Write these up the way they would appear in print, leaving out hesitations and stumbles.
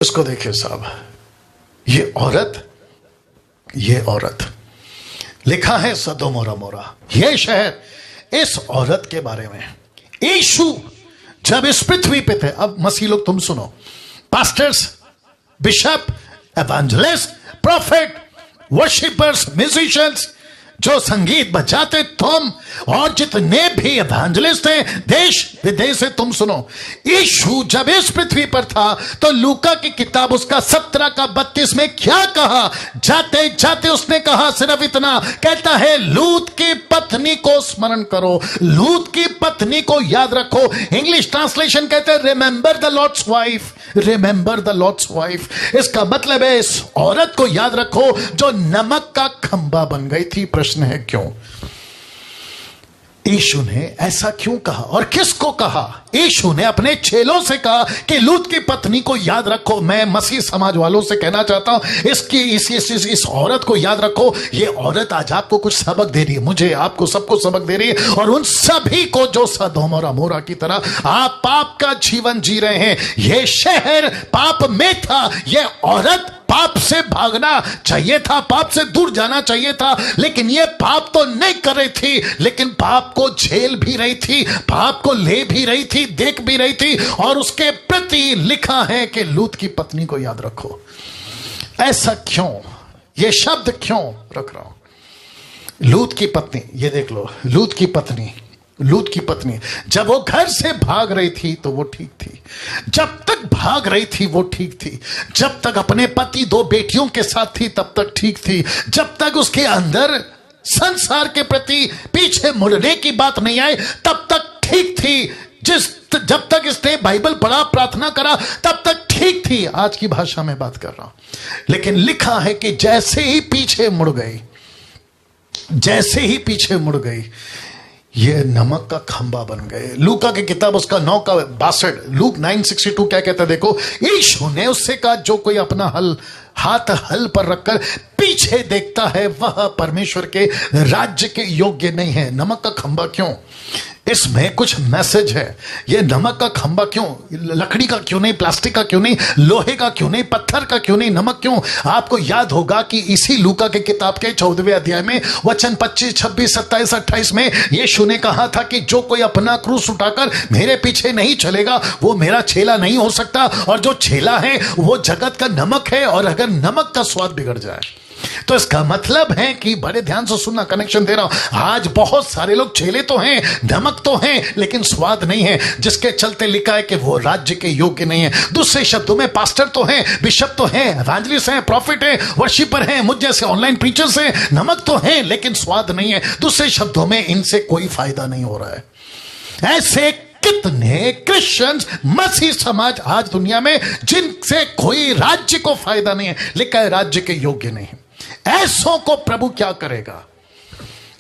इसको देखिए साहब, ये औरत लिखा है सदोम और अमोरा, ये शहर, इस औरत के बारे में। यीशु जब इस पृथ्वी पे थे, अब मसीह लोग तुम सुनो, pastors, bishop, evangelist, profit, worshippers, musicians, जो संगीत बजाते तुम, और जितने भी एवेंजलिस्ट हैं देश विदेश से, तुम सुनो। यीशु जब इस पृथ्वी पर था तो लूका की किताब उसका 17 का 32 में क्या कहा? जाते जाते उसने कहा सिर्फ इतना, कहता है लूत की पत्नी को स्मरण करो, लूत की पत्नी को याद रखो। इंग्लिश ट्रांसलेशन कहते हैं remember the Lord's wife, remember the Lord's wife. इसका मतलब है इस औरत को याद रखो जो नमक का खंबा बन गई थी। प्रश्न है क्यों? यीशु ने ऐसा क्यों कहा और किसको कहा? यीशु ने अपने चेलों से कहा कि लूत की पत्नी को याद रखो। मैं मसीह समाज वालों से कहना चाहता हूं, इस औरत को याद रखो। ये औरत आज आपको कुछ सबक दे रही है, मुझे, आपको, सबको सबक दे रही है, और उन सभी को जो सदोम और अमोरा की तरह आप पाप का जीवन जी रहे हैं। यह शहर पाप में था, यह औरत पाप से भागना चाहिए था, पाप से दूर जाना चाहिए था, लेकिन यह पाप तो नहीं कर रही थी, लेकिन पाप को झेल भी रही थी, पाप को ले भी रही थी, देख भी रही थी, और उसके प्रति लिखा है कि लूत की पत्नी को याद रखो। ऐसा क्यों? यह शब्द क्यों रख रहा हूं? लूत की पत्नी, ये देख लो, लूत की पत्नी जब वो घर से भाग रही थी तो वो ठीक थी, जब तक भाग रही थी वो ठीक थी, जब तक अपने पति 2 बेटियों के साथ थी तब तक ठीक थी, जब तक उसके अंदर संसार के प्रति पीछे मुड़ने की बात नहीं आई तब तक ठीक थी, जब तक इसने बाइबल पढ़ा, प्रार्थना करा, तब तक ठीक थी। आज की भाषा में बात कर रहा हूं। लेकिन लिखा है कि जैसे ही पीछे मुड़ गई ये नमक का खंबा बन गए। लूका की किताब उसका 9 का 62, लूक 9:62 क्या कहता है देखो। यीशु ने उससे कहा जो कोई अपना हाथ हल पर रखकर पीछे देखता है वह परमेश्वर के राज्य के योग्य नहीं है। नमक का खंबा क्यों? इसमें कुछ मैसेज है। यह नमक का खंबा क्यों? लकड़ी का क्यों नहीं, प्लास्टिक का क्यों नहीं, लोहे का क्यों नहीं, पत्थर का क्यों नहीं, नमक क्यों? आपको याद होगा कि इसी लूका के किताब के 14वें अध्याय में वचन 25, 26, 27, 28 में यीशु ने कहा था कि जो कोई अपना क्रूस उठाकर मेरे पीछे नहीं चलेगा वो मेरा चेला नहीं हो सकता, और जो चेला है वो जगत का नमक है, और अगर नमक का स्वाद बिगड़ जाए तो इसका मतलब है कि बड़े ध्यान से सुनना, कनेक्शन दे रहा हूं। आज बहुत सारे लोग चेले तो हैं, नमक तो हैं, लेकिन स्वाद नहीं है, जिसके चलते लिखा है कि वो राज्य के योग्य नहीं है। दूसरे शब्दों में पास्टर तो हैं, बिशप तो हैं, एवेंजलिस्ट हैं, प्रॉफिट हैं, वर्शिपर हैं, मुझ जैसे ऑनलाइन प्रीचर्स हैं, नमक तो हैं लेकिन स्वाद नहीं है। दूसरे शब्दों में इनसे कोई फायदा नहीं हो रहा है। ऐसे कितने क्रिश्चियंस, मसीह समाज आज दुनिया में जिनसे कोई राज्य को फायदा नहीं है, लिखा है राज्य के योग्य नहीं। ऐसों को प्रभु क्या करेगा?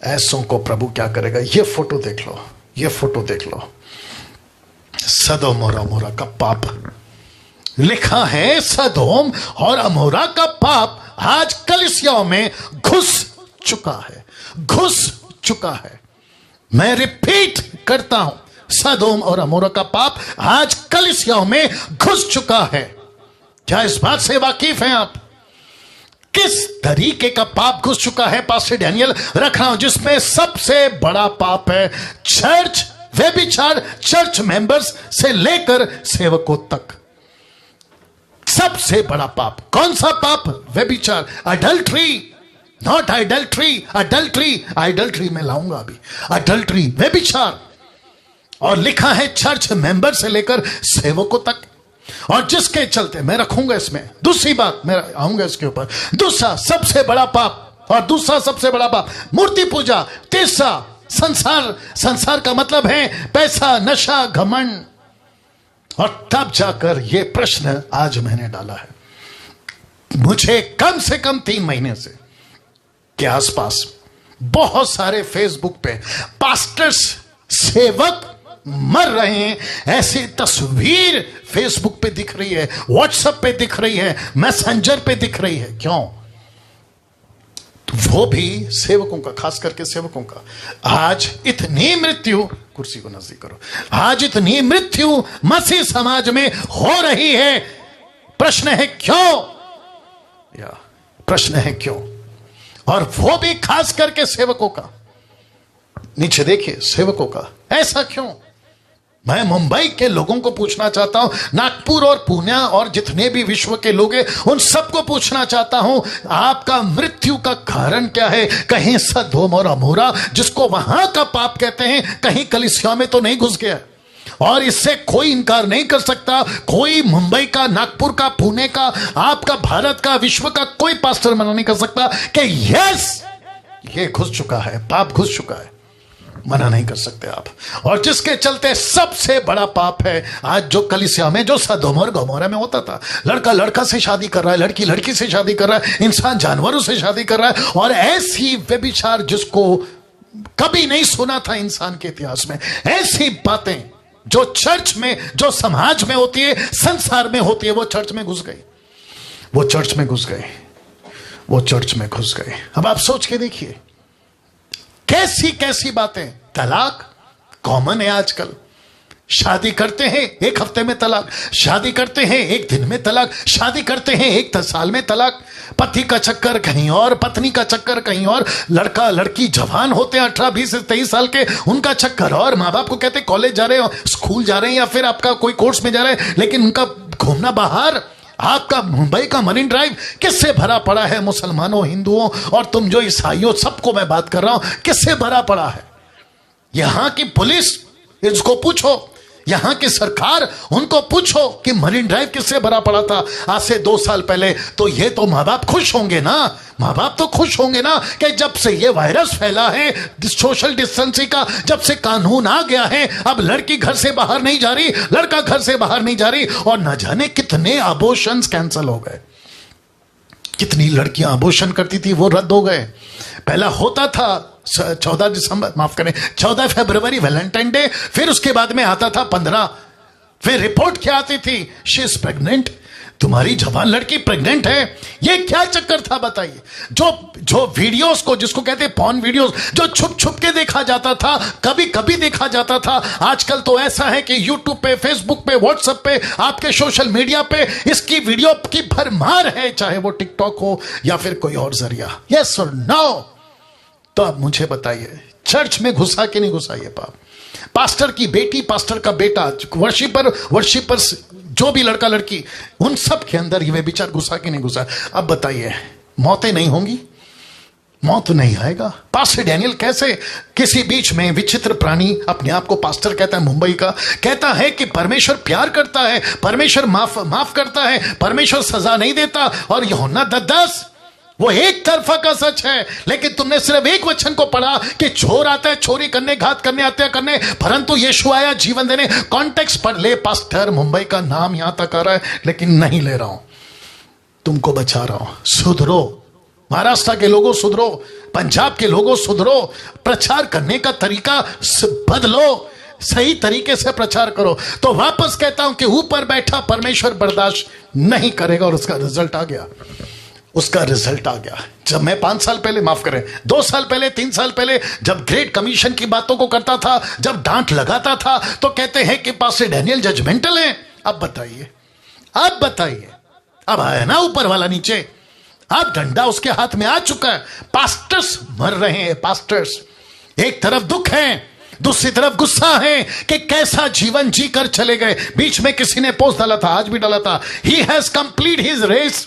ऐसों को प्रभु क्या करेगा? ये फोटो देख लो, ये फोटो देख लो, सदोम और अमोरा का पाप लिखा है। सदोम और अमोरा का पाप आज कलीसियाओं में घुस चुका है। मैं रिपीट करता हूं, सदोम और अमोरा का पाप आज कलीसियाओं में घुस चुका है। क्या इस बात से वाकिफ हैं आप? किस तरीके का पाप घुस चुका है पास्टर डैनियल रख रहा हूं, जिसमें सबसे बड़ा पाप है चर्च व्यभिचार, चर्च मेंबर्स से लेकर सेवकों तक। सबसे बड़ा पाप कौन सा पाप? व्यभिचार, अडल्ट्री, नॉट आइडल्ट्री में लाऊंगा अभी, अडल्ट्री, व्यभिचार, और लिखा है चर्च मेंबर से लेकर सेवकों तक। और जिसके चलते मैं रखूंगा इसमें दूसरी बात, मैं आऊंगा इसके ऊपर, दूसरा सबसे बड़ा पाप, और दूसरा सबसे बड़ा पाप मूर्ति पूजा, तीसरा संसार का मतलब है पैसा, नशा, घमंड। और तब जाकर यह प्रश्न आज मैंने डाला है, मुझे कम से कम 3 महीने से के आसपास बहुत सारे फेसबुक पे पास्टर्स, सेवक मर रहे हैं, ऐसी तस्वीर फेसबुक पे दिख रही है, व्हाट्सएप पे दिख रही है, मैसेंजर पे दिख रही है। क्यों? तो वो भी सेवकों का, खास करके सेवकों का। आज इतनी मृत्यु, कुर्सी को नजदीक करो, आज इतनी मृत्यु मसीह समाज में हो रही है प्रश्न है क्यों, या प्रश्न है क्यों, और वो भी खास करके सेवकों का। नीचे देखिए, सेवकों का ऐसा क्यों। मैं मुंबई के लोगों को पूछना चाहता हूं, नागपुर और पुणे और जितने भी विश्व के लोग हैं उन सबको पूछना चाहता हूं, आपका मृत्यु का कारण क्या है। कहीं सदोम और अमोरा जिसको वहां का पाप कहते हैं, कहीं कलीसिया में तो नहीं घुस गया। और इससे कोई इनकार नहीं कर सकता, कोई मुंबई का, नागपुर का, पुणे का, आपका भारत का, विश्व का कोई पास्टर मना नहीं कर सकता कि यस ये घुस चुका है, पाप घुस चुका है। मना नहीं कर सकते आप। और जिसके चलते सबसे बड़ा पाप है आज जो कलीसिया में, जो सदोम और गमोरा में होता था। लड़का लड़का से शादी कर रहा है, लड़की लड़की से शादी कर रहा है, इंसान जानवरों से शादी कर रहा है, और ऐसी व्यभिचार जिसको कभी नहीं सुना था इंसान के इतिहास में। ऐसी बातें जो चर्च में, जो समाज में होती है, संसार में होती है, वो चर्च में घुस गई, वो चर्च में घुस गए, वो चर्च में घुस गए। अब आप सोच के देखिए, कैसी कैसी बातें। तलाक कॉमन है आजकल। शादी करते हैं एक हफ्ते में तलाक, शादी करते हैं एक दिन में तलाक, शादी करते हैं एक साल में तलाक। पति का चक्कर कहीं और, पत्नी का चक्कर कहीं और, लड़का लड़की जवान होते हैं 18, 20 से 23 साल के, उनका चक्कर और। माँ बाप को कहते कॉलेज जा रहे हो, स्कूल जा रहे हैं, या फिर आपका कोई कोर्स में जा रहे हैं, लेकिन उनका घूमना बाहर। आपका मुंबई का मरीन ड्राइव किससे भरा पड़ा है, मुसलमानों, हिंदुओं और तुम जो ईसाइयों, सबको मैं बात कर रहा हूं, किससे भरा पड़ा है। यहां की पुलिस, इसको पूछो, यहां की सरकार, उनको पूछो कि मरीन ड्राइव किससे भरा पड़ा था आज से 2 साल पहले। तो ये तो माँ बाप खुश होंगे ना, माँ बाप तो खुश होंगे ना कि जब से ये वायरस फैला है, सोशल डिस्टेंसिंग का जब से कानून आ गया है, अब लड़की घर से बाहर नहीं जा रही, लड़का घर से बाहर नहीं जा रही, और न जाने कितने अबॉर्शंस कैंसिल हो गए। कितनी लड़कियां अबॉर्शन करती थी, वो रद्द हो गए। पहला होता था 14 दिसंबर, माफ करें, 14 फरवरी वैलेंटाइन डे, फिर उसके बाद में आता था 15, फिर रिपोर्ट क्या आती थी, शी इज प्रेग्नेंट, तुम्हारी जवान लड़की प्रेग्नेंट है। ये क्या चक्कर था बताइए। जो वीडियोस को, जिसको कहते हैं पॉर्न वीडियोस, जो छुप छुप के देखा जाता था, कभी कभी देखा जाता था, आजकल तो ऐसा है कि यूट्यूब पे, फेसबुक पे, व्हाट्सएप पे, आपके सोशल मीडिया पे इसकी वीडियो की भरमार है, चाहे वो टिकटॉक हो या फिर कोई और जरिया। यस और नो। तो अब मुझे बताइए, चर्च में घुसा कि नहीं घुसा ये पाप। पास्टर की बेटी, पास्टर का बेटा, वर्शिपर्स, जो भी लड़का लड़की, उन सब के अंदर ये विचार घुसा कि नहीं घुसा। अब बताइए, मौतें नहीं होंगी, मौत नहीं आएगा। पास्टर डैनियल कैसे किसी बीच में विचित्र प्राणी, अपने आप को पास्टर कहता है मुंबई का, कहता है कि परमेश्वर प्यार करता है, परमेश्वर माफ करता है, परमेश्वर सजा नहीं देता, और यूहन्ना 10 वो एक तरफा का सच है। लेकिन तुमने सिर्फ एक वचन को पढ़ा कि चोर आता है चोरी करने, घात करने, हत्या करने, परंतु यीशु आया जीवन देने। कॉन्टेक्स्ट पढ़ ले। पास्टर मुंबई का नाम यहां तक आ रहा है, लेकिन नहीं ले रहा हूं, तुमको बचा रहा हूं। सुधरो, महाराष्ट्र के लोगों सुधरो, पंजाब के लोगों सुधरो, प्रचार करने का तरीका बदलो, सही तरीके से प्रचार करो। तो वापस कहता हूं कि ऊपर बैठा परमेश्वर बर्दाश्त नहीं करेगा, और उसका रिजल्ट आ गया, उसका रिजल्ट आ गया। जब मैं 5 साल पहले, माफ करें 2 साल पहले, 3 साल पहले, जब ग्रेट कमीशन की बातों को करता था, जब डांट लगाता था, तो कहते हैं कि पास्टर डैनियल जजमेंटल है। अब बताइए, अब बताइए, अब आया ना ऊपर वाला नीचे, अब डंडा उसके हाथ में आ चुका है। पास्टर्स मर रहे हैं, पास्टर्स। एक तरफ दुख है, दूसरी तरफ गुस्सा है कि कैसा जीवन जीकर चले गए। बीच में किसी ने पोस्ट डाला था, आज भी डाला था, he has complete his race.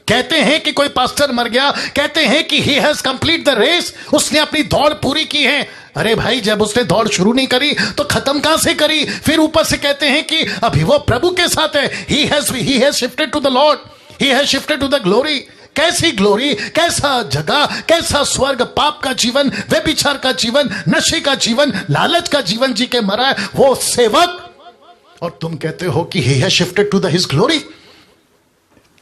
कहते हैं कि कोई पास्टर मर गया, कहते हैं कि he has complete the race, उसने अपनी दौड़ पूरी की है। अरे भाई, जब उसने दौड़ शुरू नहीं करी तो खत्म कहां से करी। फिर ऊपर से कहते हैं कि अभी वो प्रभु के साथ है, he has shifted to the Lord, he has shifted to the glory. कैसी ग्लोरी, कैसा जगह, कैसा स्वर्ग। पाप का जीवन, व्यभिचार का जीवन, नशे का जीवन, लालच का जीवन जी के मरा है वो सेवक, और तुम कहते हो कि he has shifted to the his glory.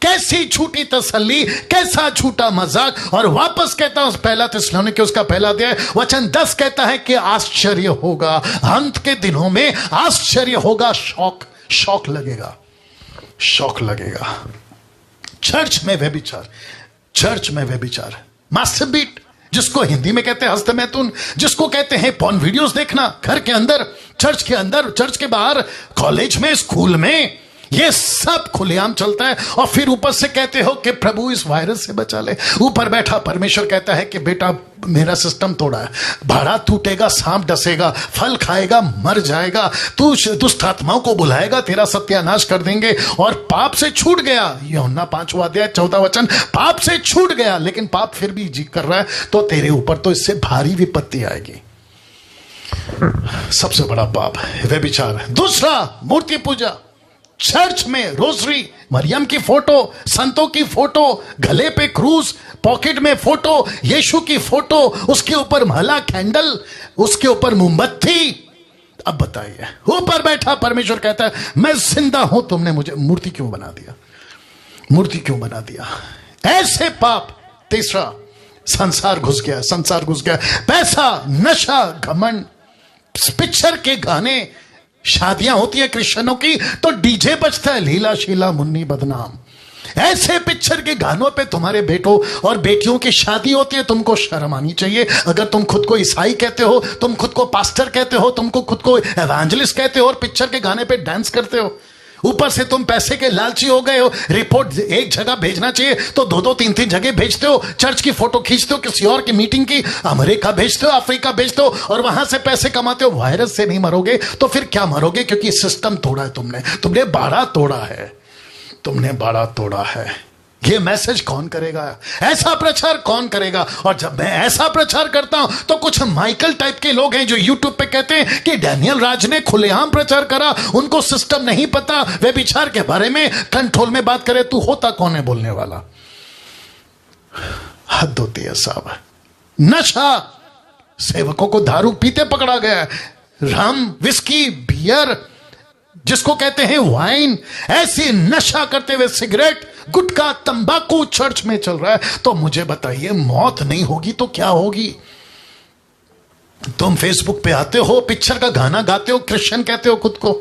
कैसी झूठी तसल्ली, कैसा झूठा मजाक। और वापस कहता हूं, पहला थिस्सलुनीके उसका पहला अध्याय वचन 10 कहता है कि आश्चर्य होगा, अंत के दिनों में आश्चर्य होगा, शौक लगेगा, शौक लगेगा। चर्च में व्यभिचार, चर्च में व्यभिचार, मास्टरबीट, जिसको हिंदी में कहते हैं हस्तमैथुन, जिसको कहते हैं पॉर्न वीडियोस देखना, घर के अंदर, चर्च के अंदर, चर्च के बाहर, कॉलेज में, स्कूल में, ये सब खुलेआम चलता है। और फिर ऊपर से कहते हो कि प्रभु इस वायरस से बचा ले। ऊपर बैठा परमेश्वर कहता है कि बेटा मेरा सिस्टम तोड़ा है, भाड़ा टूटेगा, सांप डसेगा, फल खाएगा, मर जाएगा, तू दुष्ट आत्माओं को बुलाएगा, तेरा सत्यानाश कर देंगे। और पाप से छूट गया, यूहन्ना 5वां अध्याय 14 वचन, पाप से छूट गया लेकिन पाप फिर भी जी कर रहा है, तो तेरे ऊपर तो इससे भारी विपत्ति आएगी। सबसे बड़ा पाप व्यभिचार। दूसरा, मूर्ति पूजा। चर्च में रोजरी, मरियम की फोटो, संतों की फोटो, गले पे क्रूज, पॉकेट में फोटो, यीशु की फोटो, उसके ऊपर माला, कैंडल, उसके ऊपर मोमबत्ती। अब बताइए, ऊपर बैठा परमेश्वर कहता है मैं जिंदा हूं, तुमने मुझे मूर्ति क्यों बना दिया, मूर्ति क्यों बना दिया? ऐसे पाप। तीसरा, संसार घुस गया, संसार घुस गया। पैसा, नशा, घमंड। पिक्चर के गाने, शादियां होती है क्रिश्चियनों की तो डीजे बजता है, लीला शीला मुन्नी बदनाम। ऐसे पिक्चर के गानों पे तुम्हारे बेटों और बेटियों की शादी होती है, तुमको शर्म आनी चाहिए। अगर तुम खुद को ईसाई कहते हो, तुम खुद को पास्टर कहते हो, तुमको खुद को एवेंजलिस्ट कहते हो और पिक्चर के गाने पे डांस करते हो। ऊपर से तुम पैसे के लालची हो गए हो। रिपोर्ट एक जगह भेजना चाहिए तो 2-2, 3-3 जगह भेजते हो। चर्च की फोटो खींचते हो, किसी और की मीटिंग की, अमेरिका भेजते हो, अफ्रीका भेजते हो और वहां से पैसे कमाते हो। वायरस से नहीं मरोगे तो फिर क्या मरोगे? क्योंकि सिस्टम तोड़ा है तुमने बाड़ा तोड़ा है, तुमने बाड़ा तोड़ा है। ये मैसेज कौन करेगा? ऐसा प्रचार कौन करेगा? और जब मैं ऐसा प्रचार करता हूं तो कुछ माइकल टाइप के लोग हैं जो यूट्यूब पे कहते हैं कि डैनियल राज ने खुलेआम प्रचार करा, उनको सिस्टम नहीं पता, वे विचार के बारे में कंट्रोल में बात करे। तू होता कौन है बोलने वाला? हद होती है साहब। नशा, सेवकों को दारू पीते पकड़ा गया, रम, विस्की, बियर, जिसको कहते हैं वाइन, ऐसी नशा करते हुए सिगरेट, गुटखा, तंबाकू चर्च में चल रहा है। तो मुझे बताइए, मौत नहीं होगी तो क्या होगी? तुम फेसबुक पे आते हो, पिक्चर का गाना गाते हो, क्रिश्चियन कहते हो खुद को,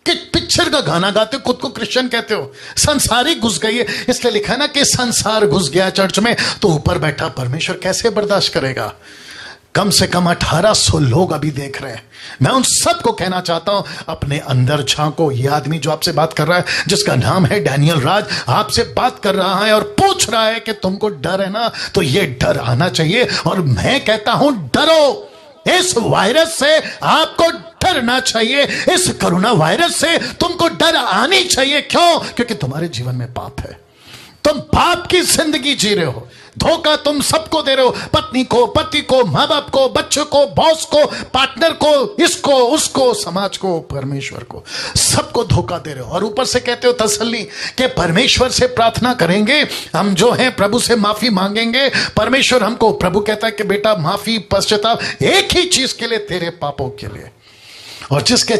कि पिक्चर का गाना गाते हो, खुद को क्रिश्चियन कहते हो। संसारी घुस गई है, इसलिए लिखा ना कि संसार घुस गया चर्च में। तो ऊपर बैठा परमेश्वर कैसे बर्दाश्त करेगा? कम से कम 1800 लोग अभी देख रहे हैं। मैं उन सबको कहना चाहता हूं, अपने अंदर झांको। ये आदमी जो आपसे बात कर रहा है, जिसका नाम है डैनियल राज, आपसे बात कर रहा है और पूछ रहा है कि तुमको डर है ना? तो ये डर आना चाहिए। और मैं कहता हूं डरो, इस वायरस से आपको डरना चाहिए। इस कोरोना वायरस से तुमको डर आनी चाहिए। क्यों? क्योंकि तुम्हारे जीवन में पाप है, तुम पाप की जिंदगी जी रहे हो। धोखा तुम सबको दे रहे हो, पत्नी को, पति को, माँ बाप को, बच्चों को, बॉस को, पार्टनर को, इसको, उसको, समाज को, परमेश्वर को, सबको धोखा दे रहे हो। और ऊपर से कहते हो तसल्ली कि परमेश्वर से प्रार्थना करेंगे, हम जो हैं प्रभु से माफी मांगेंगे, परमेश्वर हमको, प्रभु कहता है कि बेटा माफी, पश्चाताप एक ही चीज के लिए, तेरे पापों के लिए। और जिसके